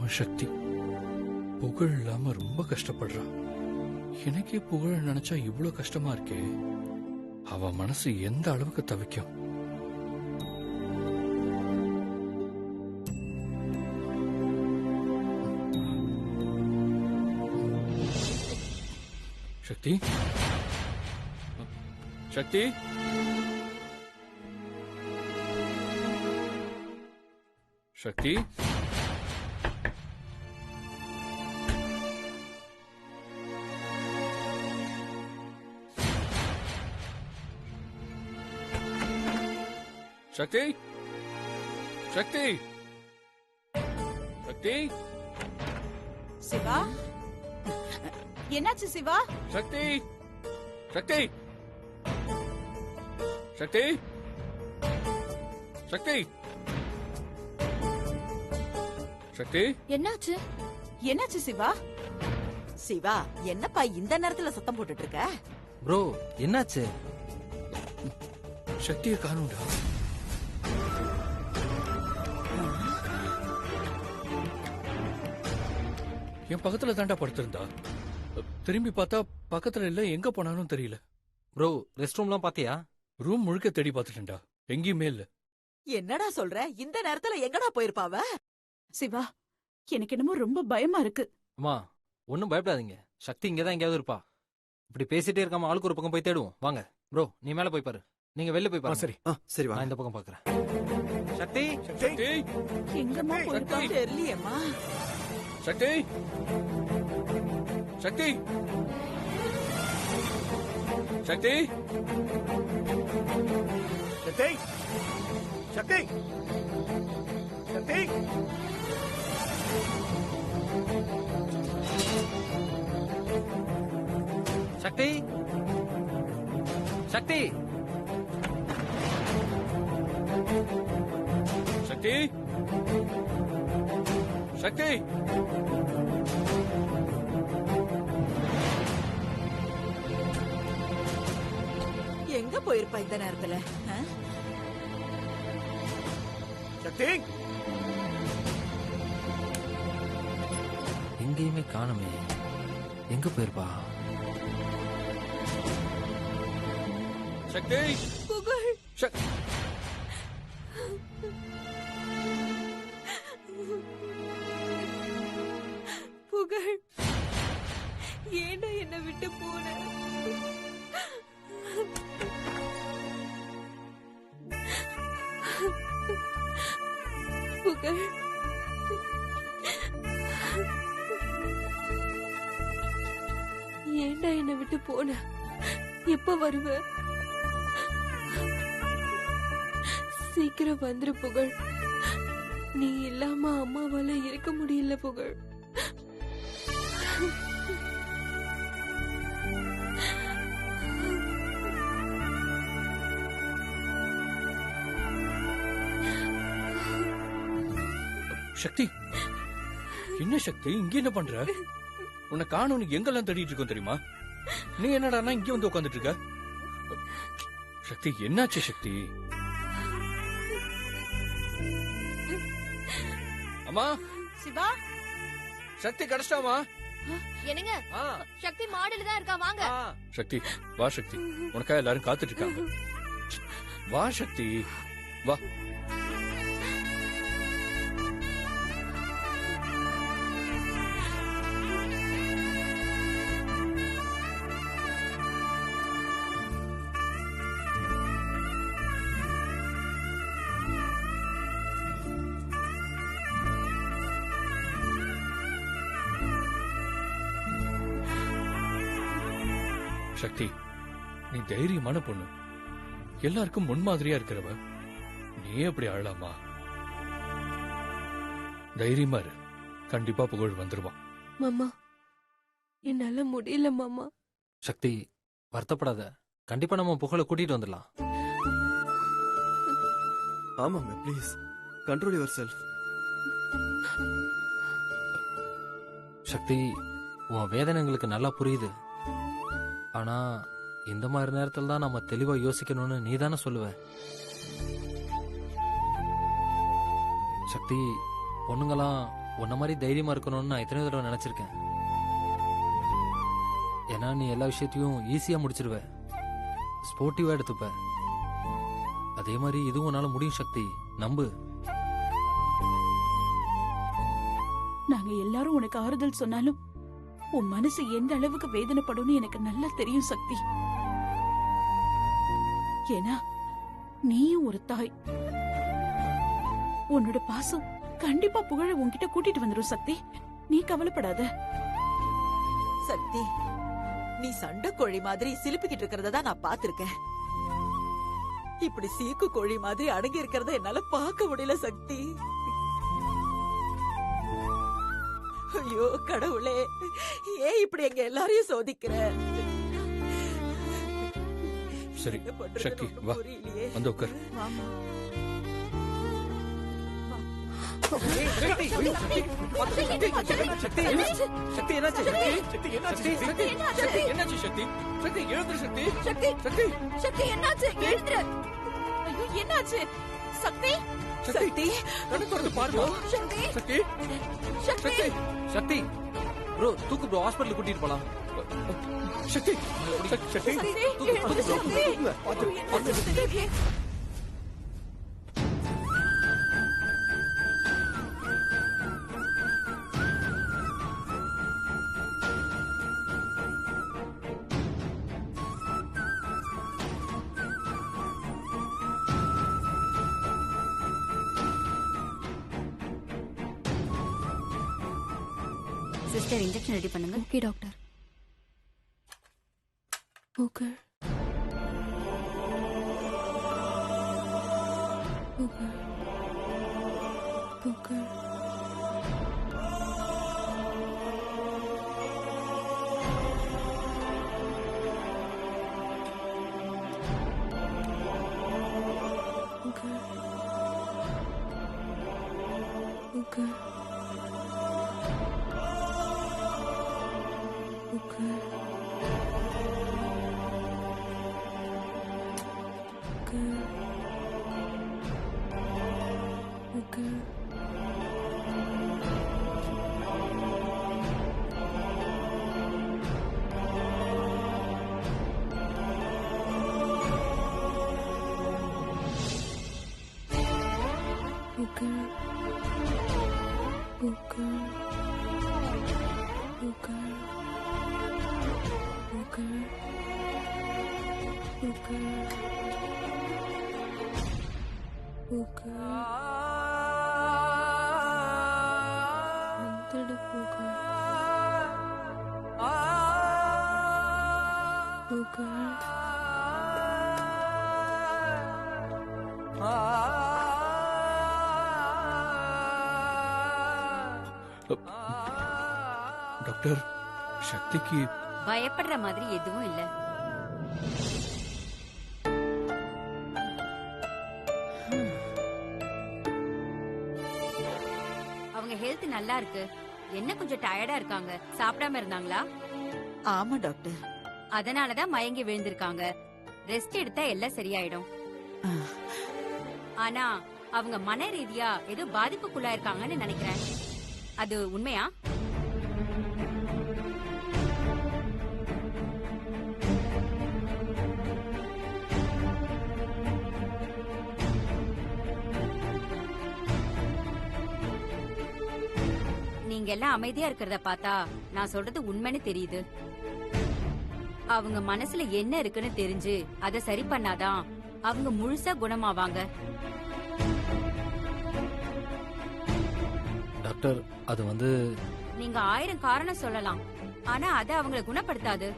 பாவம் சக்தி புகழ் இல்லாம ரொம்ப கஷ்டப்படுறா. எனக்கே புகழ நினைச்சா இவ்வளவு கஷ்டமா இருக்கே. அவ மனசு எந்த அளவுக்கு தவிக்கும். சக்தி சக்தி சக்தி சக்தி சக்தி சக்தி சிவா, என்னாச்சு சிவா? சக்தி சக்தி சக்தி சக்தி சக்தி என்னாச்சு? என்னாச்சு சிவா? சிவா, என்னப்பா இந்த நேரத்துல சத்தம் போட்டுட்டு இருக்க? ப்ரோ என்னாச்சு? சக்தியை காணும்டா. என் பக்கத்துல தாண்டா படுத்திருந்தா. திரும்பி பார்த்தா பக்கத்துல இல்ல, எங்க போனாலும் தெரியல. ப்ரோ ரெஸ்ட் ரூம்லாம் பாத்தியா? ரூம் முழுக்க தேடி பார்த்துட்டேன்டா, எங்கேயுமே இல்ல. என்னடா சொல்ற? இந்த நேரத்துல எங்கடா போயிருப்பாவ? சிவா, எனக்கு என்னமோ ரொம்ப பயமா இருக்கு. அம்மா ஒன்னும் பயப்படாதீங்க, சக்தி இங்கதான் எங்கேயாவது இருப்பா. இப்படி பேசிட்டே இருக்காம ஆளுக்கு ஒரு பக்கம் போய் தேடுவோம் வாங்க. ப்ரோ நீ மேல போய் பாரு, நீங்க வெளில போய் பாரு. சரி சரி நான் இந்த பக்கம் பாக்குறேன். சக்தி சக்தி எங்கம்மா போயிருப்பா தெரியலையேம்மா. சக்தி சக்தி சக்தி சக்தி சக்தி சக்தி சக்தி சக்தி சக்தி சக்தி எங்க போயிருப்பா இந்த நேரத்துல? சக்தி எங்கேயுமே காணுமே, எங்க போயிருப்பா? சக்தி புகழ், புகழ், ஏன்டா என்னை விட்டு போன? புகழ், ஏன்டா என்னை விட்டு போன? எப்ப வருவ? சீக்கிரம் வந்துரு புகழ். நீ இல்லாம அம்மாவால இருக்க முடியல புகழ். சக்தி என்ன சக்தி, இங்க என்ன பண்ற? உன்னை காணும் எங்கெல்லாம் தேடிட்டு இருக்கோம் தெரியுமா? நீ என்னடா இங்க வந்து உட்காந்துட்டு இருக்க? சக்தி என்னாச்சு சக்தி? அம்மா சிவா, சக்தி கிடைச்சிட்டாமா? என்னங்க, சக்தி மாடில தான் இருக்கா, வாங்க. சக்தி வா சக்தி, உனக்கா எல்லாரும் காத்துட்டு இருக்காங்க. வா சக்தி வா. சக்தி நீ தைரியமான பொண்ணு, எல்லாருக்கும் முன்மாதிரியா இருக்கிறவ. நீ எப்படி அழலாமா? தைரியமா இரு, கண்டிப்பா புகழ் வந்துருவான். மாமா என்னால முடியல மாமா. சக்தி வருத்தப்படாத, கண்டிப்பா நம்ம புகழை கூட்டிட்டு வந்துடலாம். ஆமாங்க, ப்ளீஸ் கண்ட்ரோல் யுவர் செல்ஃப். சக்தி உன் வேதனை எங்களுக்கு நல்லா புரியுது. ஆனா இந்த மாதிரி நேரத்துல தான் நம்ம தெளிவா யோசிக்கணும்னு நீ தானே சொல்லுவ. சக்தி பொண்ணுங்களாம் உன்ன மாதிரி தைரியமா இருக்கணும்னு நான் எத்தனை தடவை நினைச்சிருக்கேன். ஏன்னா நீ எல்லா விஷயத்தையும் ஈஸியா முடிச்சிருவ, ஸ்போர்ட்டிவா எடுத்துப்ப. அதே மாதிரி இதுவும் உன்னால முடியும் சக்தி, நம்பு. நாங்க எல்லாரும் உனக்கு ஆறுதல் சொன்னாலும் உன் மனசு எந்த அளவுக்கு வேதனைப்படும்னு எனக்கு நல்லா தெரியும் சக்தி. ஏன்னா நீயும் ஒரு தாய். உன்னோட பாசம் கண்டிப்பா புகழ உன்கிட்ட கூட்டிட்டு வந்துடும் சக்தி. நீ கவலைப்படாத. சக்தி, நீ சண்டை கோழி மாதிரி சிலுப்பிக்கிட்டு இருக்கிறத நான் பாத்திருக்கேன். இப்படி சீக்கு கோழி மாதிரி அடங்கி இருக்கிறத என்னால பார்க்க முடியல சக்தி. ஐயோ கடவுளே, ஏன் இப்படி எங்க எல்லாரையும் சோதிக்கிற? சரி என்ன பண்றதுன்னு சக்தி ஒண்ணும் வா, புரியலையே. வந்து உட்கார். ஆமா. சக்தி என்னாச்சு? சக்தி என்னாச்சு? சக்தி என்னாச்சு சக்தி? சக்தி எழுந்துரு சக்தி. சக்தி சக்தி சக்தி என்னாச்சு? எழுந்துரு. ஐயோ என்னாச்சு? சக்தி சக்தி கண்ணு திறந்து பாருமா. சக்தி சக்தி சக்தி சக்தி சக்தி ப்ரோ, தூக்கு ப்ரோ, ஹாஸ்பிட்டல் கூட்டிட்டு போலாம். சக்தி சக்தி சக்தி எழுந்துரு சக்தி. சக்தி சிஸ்டர் இன்ஜெக்ஷன் ரெடி பண்ணுங்க. Okay doctor. Okay okay okay. Okay okay okay okay okay. Okay okay okay okay okay okay. வந்துடு போக. போக. டாக்டர் சக்திக்கு பயப்படுற மாதிரி எதுவும் இல்ல. அவங்க ஹெல்த் நல்லா இருக்கு. என்ன கொஞ்சம் டயர்டா இருக்காங்க. சாப்பிடாம இருந்தாங்களா? ஆமா டாக்டர். அதனாலதான் மயங்கி விழுந்திருக்காங்க. ரெஸ்ட் எடுத்தா எல்லாம் சரியாயிடும். ஆனா அவங்க மன ரீதியா ஏதோ பாதிப்புக்குள்ளா இருக்காங்கன்னு நினைக்கிறேன். அது உண்மையா? நீங்க எல்லாம் அமைதியா இருக்கிறத பார்த்தா நான் சொல்றது உண்மைன்னு தெரியுது. அவங்க மனசுல என்ன இருக்குன்னு தெரிஞ்சு அதை சரி பண்ணாதான் அவங்க முழுசா குணமாவாங்க. டாக்டர் அது வந்து நீங்க 1000 காரணம் சொல்லலாம், ஆனா அது அவங்கள குணப்படுத்தாது.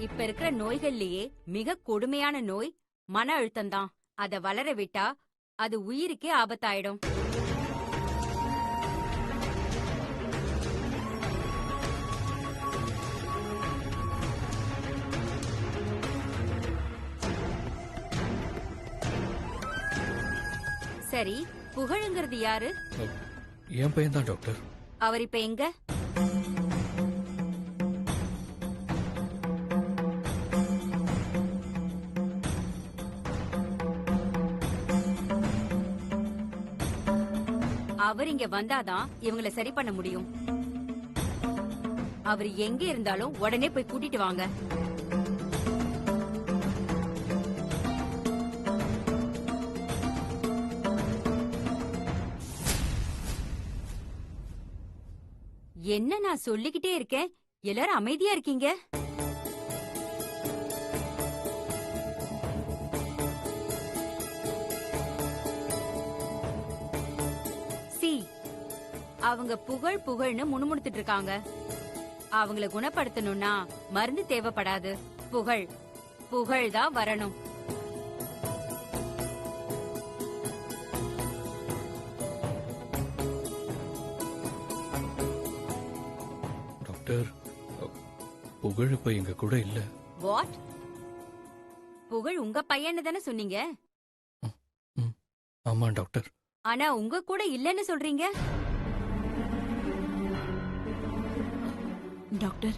இப்ப இருக்கிற நோய்கள்லயே மிக கொடுமையான நோய் மன அழுத்தம் தான். அத வளர விட்டா அது உயிருக்கே ஆபத்தாயிடும். சரி, புகழுங்கிறது யாரு? என் பையன் தான் டாக்டர். அவர் இப்ப எங்க? அவர் இங்க வந்தாதான் இவங்கள சரி பண்ண முடியும். அவர் எங்க இருந்தாலும் உடனே போய் கூட்டிட்டு வாங்க. என்ன நான் சொல்லிக்கிட்டே இருக்கேன், எல்லாரும் அமைதியா இருக்கீங்க. சி, அவங்க புகழ் புகழ்னு முணுமுணுத்துட்டு இருக்காங்க. அவங்கள குணப்படுத்தணும்னா மருந்து தேவைப்படாது, புகழ் புகழ் தான் வரணும். டாக்டர், புகழ் இப்ப எங்க கூட இல்ல. வாட்? புகழ் உங்க பையன்னு தானே சொன்னீங்க? ஆமா டாக்டர். ஆனா உங்க கூட இல்லன்னு சொல்றீங்க. டாக்டர்,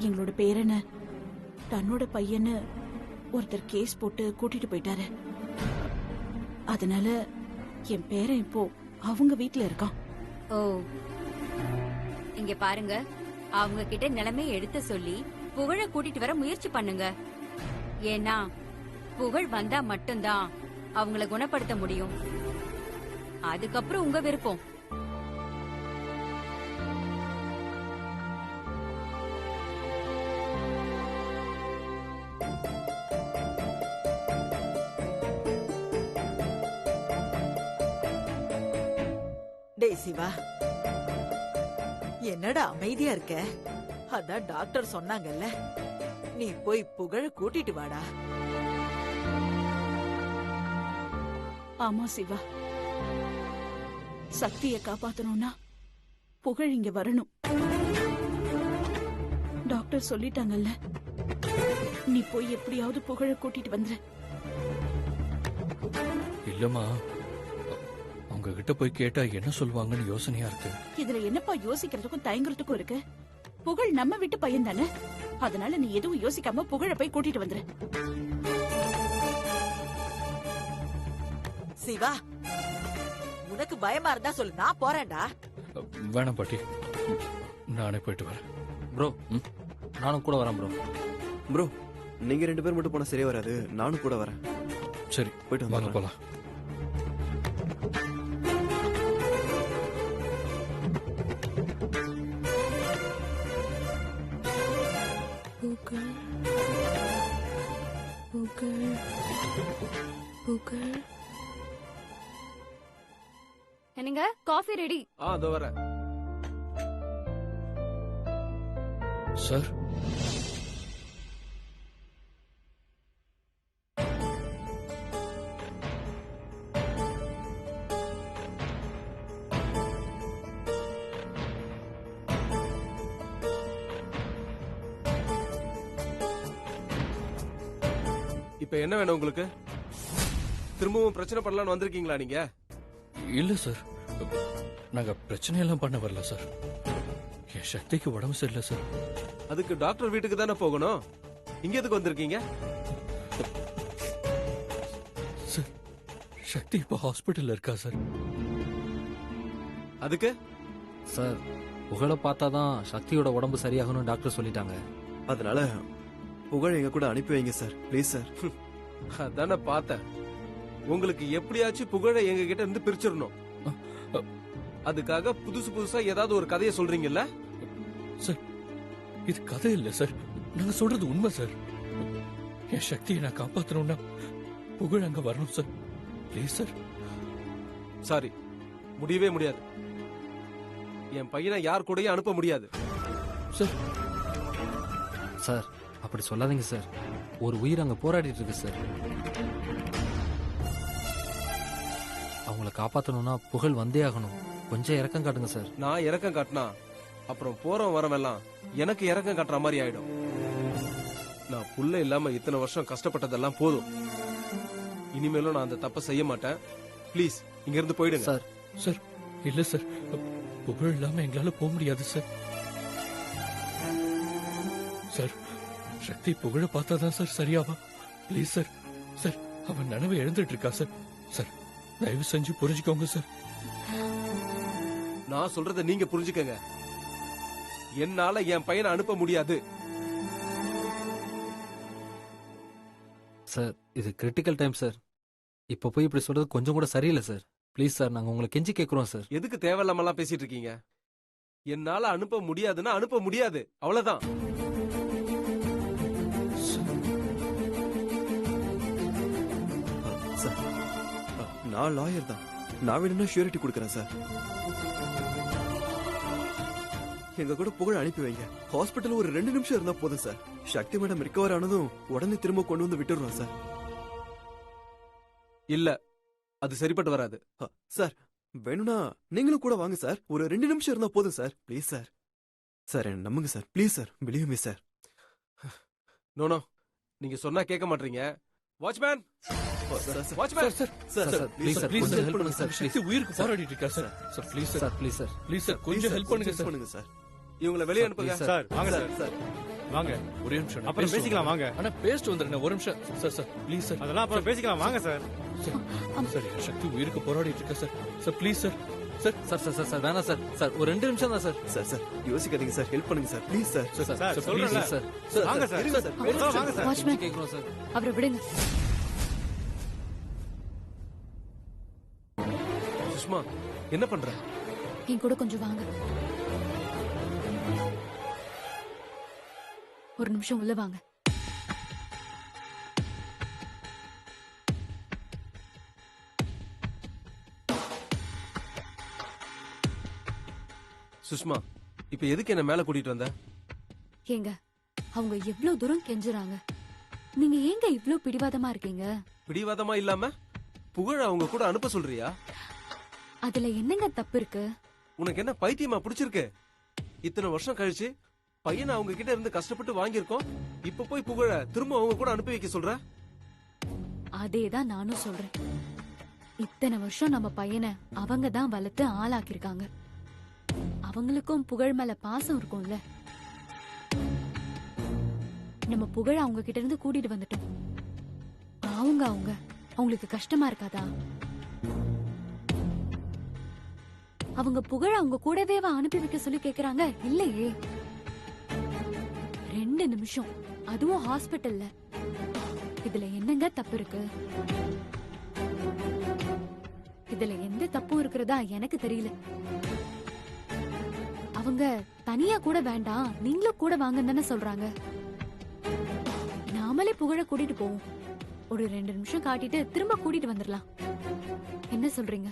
எங்களோட பேரனை தன்னோட பையன்னு ஒருத்தர் கேஸ் போட்டு கூட்டிட்டு போயிட்டாரு. அதனால என் பேரன் இப்போ அவங்க வீட்ல இருக்கான். ஓ, இங்க பாருங்க, அவங்க கிட்ட நிலைமையை எடுத்து சொல்லி புகழ கூட்டிட்டு வர முயற்சி பண்ணுங்க. ஏன்னா புகழ் வந்தா மட்டும்தான் அவங்கள குணப்படுத்த முடியும். அதுக்கப்புறம் உங்க விருப்பம். டேய் சிவா, என்னடா அமைதியா இருக்க? அதான் டாக்டர் சொன்னாங்கல்ல, நீ போய் புகழ கூட்டிட்டு வாடா. ஆமா சிவா, சக்தியை காப்பாத்தணும்னா புகழ் இங்க வரணும். டாக்டர் சொல்லிட்டாங்கல்ல, நீ போய் எப்படியாவது புகழ கூட்டிட்டு வந்துரு. இல்லம்மா, அவங்க கிட்ட போய் கேட்டா என்ன சொல்லுவாங்கன்னு யோசனையா இருக்கு. இதுல என்னப்பா யோசிக்கிறதுக்கும் தயங்குறதுக்கும் இருக்கு? புகழ் நம்ம வீட்டு பையன் தானே, அதனால நீ எதுவும் யோசிக்காம புகழ போய் கூட்டிட்டு வந்துரு. சிவா, உனக்கு பயமா இருந்தா சொல்லு, நான் போறேன்டா. வேணாம் பாட்டி, நானே போயிட்டு வரேன். ப்ரோ, நானும் கூட வரேன் ப்ரோ. ப்ரோ, நீங்க 2 பேர் மட்டும் போனா சரியா வராது. நானும் கூட வரேன். சரி, போயிட்டு வாங்க வந்துடலாம். போலாம். புகழ் புகழ் புகழ். என்னங்க, காஃபி ரெடி. அதோ வரேன். சார், இப்ப என்ன வேணும் உங்களுக்கு? திரும்பவும் பிரச்சனை பண்ணலாம்னு வந்திருக்கீங்களா நீங்க? இல்ல சார், நாங்க பிரச்சனையெல்லாம் பண்ண வரல சார். என் சக்திக்கு உடம்பு சரியில்லை சார். அதுக்கு டாக்டர் வீட்டுக்கு தானே போகணும். இங்க எதுக்கு வந்திருக்கீங்க? சார், சக்தி இப்ப ஹாஸ்பிட்டல்ல இருக்கா சார். அதுக்கு சார், புகழை பார்த்தாதான் சக்தியோட உடம்பு சரியாகணும் டாக்டர் சொல்லிட்டாங்க. அதனால புகழ் எங்க கூட அனுப்பி வைங்க சார், ப்ளீஸ் சார். அதானே பார்த்தேன். உங்களுக்கு எப்படியாச்சும் புகழை எங்க கிட்ட இருந்து பிரிச்சிடணும். அதுக்காக புதுசு புதுசா ஏதாவது ஒரு கதையை சொல்றீங்கல்ல? சார், இது கதை இல்ல சார், நாங்க சொல்றது உண்மை சார். என் சக்தியை நான் காப்பாத்தணும்னா புகழ் அங்க வரணும் சார், ப்ளீஸ் சார். சாரி, முடியவே முடியாது. என் பையனை யார் கூடயும் அனுப்ப முடியாது. சார், சார் அப்படி சொல்லாதீங்க சார். ஒரு உயிர் அங்க போராடிட்டு இருக்கு சார். அவங்கள காப்பாத்தணும்னா புகழ் வந்தே ஆகணும். கொஞ்சம் இறக்கம் காட்டுங்க சார். நான் இறக்கம் காட்டினா அப்புறம் போறோம் வரவெல்லாம் எனக்கு இறக்கம் காட்டுற மாதிரி ஆயிடும். நான் புள்ள இல்லாம இத்தனை வருஷம் கஷ்டப்பட்டதெல்லாம் போதும். இனிமேலும் நான் அந்த தப்பை செய்ய மாட்டேன். ப்ளீஸ் இங்க இருந்து போயிடுங்க. சார், சார், இல்ல சார், புகழ் இல்லாம எங்களால போக முடியாது சார். சார், சக்தி புகழ பார்த்தாதான் சார் சரியாவா? Please sir. சார், அவன் நினைவை எழுந்துட்டு இருக்கா சார். சார், தயவு செஞ்சு புரிஞ்சுக்கோங்க சார். நான் சொல்றத நீங்க புரிஞ்சுக்கங்க. என்னால என் பையனை அனுப்ப முடியாது. சார் இது கிரிட்டிக்கல் டைம் சார். இப்போ போய் இப்படி சொல்றது கொஞ்சம் கூட சரியில்லை சார். ப்ளீஸ் சார், நாங்க உங்களை கெஞ்சி கேட்குறோம் சார். எதுக்கு தேவையில்லாமலாம் பேசிட்டு இருக்கீங்க? என்னால அனுப்ப முடியாதுன்னா அனுப்ப முடியாது, அவ்வளவுதான். சார் நான் லாயர் தான். நான் வேணும்னா ஷூரிட்டி கொடுக்குறேன் சார். எங்க கூட புகழ் அனுப்பி வைங்க. ஹாஸ்பிட்டல் ஒரு 2 நிமிஷம் இருந்தா போதும் சார். சக்தி மேடம் ரிகவர் ஆனதும் உடனே திரும்ப கொண்டு வந்து விட்டுடுறோம் சார். இல்ல, அது சரிப்பட்டு வராது. சார் வேணும்னா நீங்களும் கூட வாங்க சார். ஒரு 2 நிமிஷம் இருந்தா போதும் சார். Please sir. சார் என்ன நம்புங்க sir. Please sir, believe me sir. No, நீங்க சொன்னா கேட்க மாட்டீங்க. Watchman, watchman. Sir sir, sir, please sir, please கொஞ்சம் சார், help பண்ணுங்க சார், சக்தி உயிருக்கு போராடிட்டு இருக்கா sir. Sir please sir, sir please sir. Please sir, கொஞ்சம் ஹெல்ப் பண்ணுங்க சார். பண்ணுங்க சார். இவங்களை வெளியே அனுப்புங்க. சார், சார் வாங்க சார். சார் வாங்க, ஒரே நிமிஷம், அப்புறம் பேசிக்கலாம் வாங்க. ஆனா பேஸ்ட் வந்துருங்க. ஒரு நிமிஷம் சார். Sir please sir. அதெல்லாம் அப்புறம் பேசிக்கலாம் வாங்க சார். சார் சக்தி உயிருக்கு போராடிட்டு இருக்கா sir. Sir please sir. Sir sir sir sir sir வேணாம் சார். சார் ஒரு 2 நிமிஷம் தான் சார். சார் சார் யோசிக்காதீங்க சார். ஹெல்ப் பண்ணுங்க sir. Please sir. Sir sir, sir சொல்றேன்ல. Please sir. சார் வாங்க சார். இருங்க சார். வாங்க சார். வாட்ச்மேன் கேட்குறோம் சார். அவரை விடுங்க. சுஷ்மா, என்ன பண்ற? என் கூட கொஞ்சம் வாங்க. ஒரு நிமிஷம் உள்ள வாங்க. சுஷ்மா, இப்ப எதுக்கு என்ன மேல கூட்டிட்டு வந்த? ஏங்க, அவங்க எவ்வளவு தூரம் கெஞ்சுறாங்க, நீங்க ஏங்க இவ்ளோ பிடிவாதமா இருக்கீங்க? பிடிவாதமா இல்லாம புகழ அவங்க கூட அனுப்ப சொல்றியா? அதுல என்னங்க தப்பு இருக்கு? உனக்கு என்ன பைத்தியமா பிடிச்சிருக்கு? இத்தனை வருஷம் கழிச்சு பையனை அவங்க கிட்ட இருந்து கஷ்டப்பட்டு வாங்கியிருக்கோம். இப்ப போய் புகழ திரும்ப அவங்க கூட அனுப்பி வைக்க சொல்ற? அதேதான் நானும் சொல்றேன். இத்தனை வருஷம் நம்ம பையனை அவங்க தான் வளர்த்து ஆளாக்கிருக்காங்க. அவங்களுக்கும் புகழ் மேல பாசம் இருக்கும்ல. நம்ம புகழ அவங்க கிட்ட இருந்து கூட்டிட்டு வந்துட்டோம். அவங்களுக்கு கஷ்டமா இருக்காதா? அவங்க புகழ அவங்க கூடவே அனுப்பி வைக்க சொல்லி கேக்குறாங்க. இல்லையே, 2 நிமிஷம், அதுவும் ஹாஸ்பிட்டல்ல. இதுல என்னங்க தப்பு இருக்கு? இதுல எந்த தப்பும் இருக்கிறதா எனக்கு தெரியல. அவங்க தனியா கூட வேண்டாம், நீங்களும் கூட வாங்கன்னு தானே சொல்றாங்க. நாமளே புகழ கூட்டிட்டு போவோம். ஒரு 2 நிமிஷம் காட்டிட்டு திரும்ப கூட்டிட்டு வந்துடலாம். என்ன சொல்றீங்க?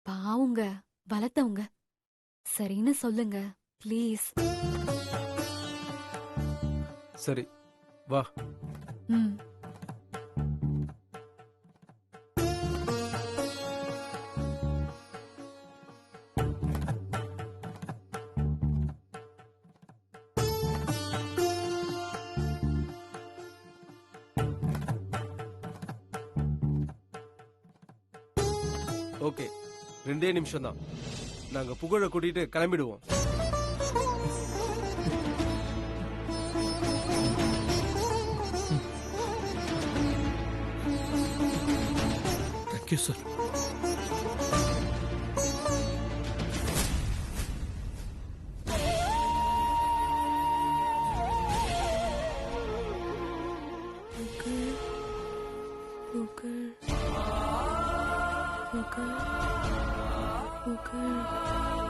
பாவுங்க, வளர்த்தவங்க. சரின்னு சொல்லுங்க ப்ளீஸ். சரி, வா. ம். ஓகே, 2 நிமிஷம் தான். நாங்க புகழ கூட்டிட்டு கிளம்பிடுவோம். Thank you sir. புகழ்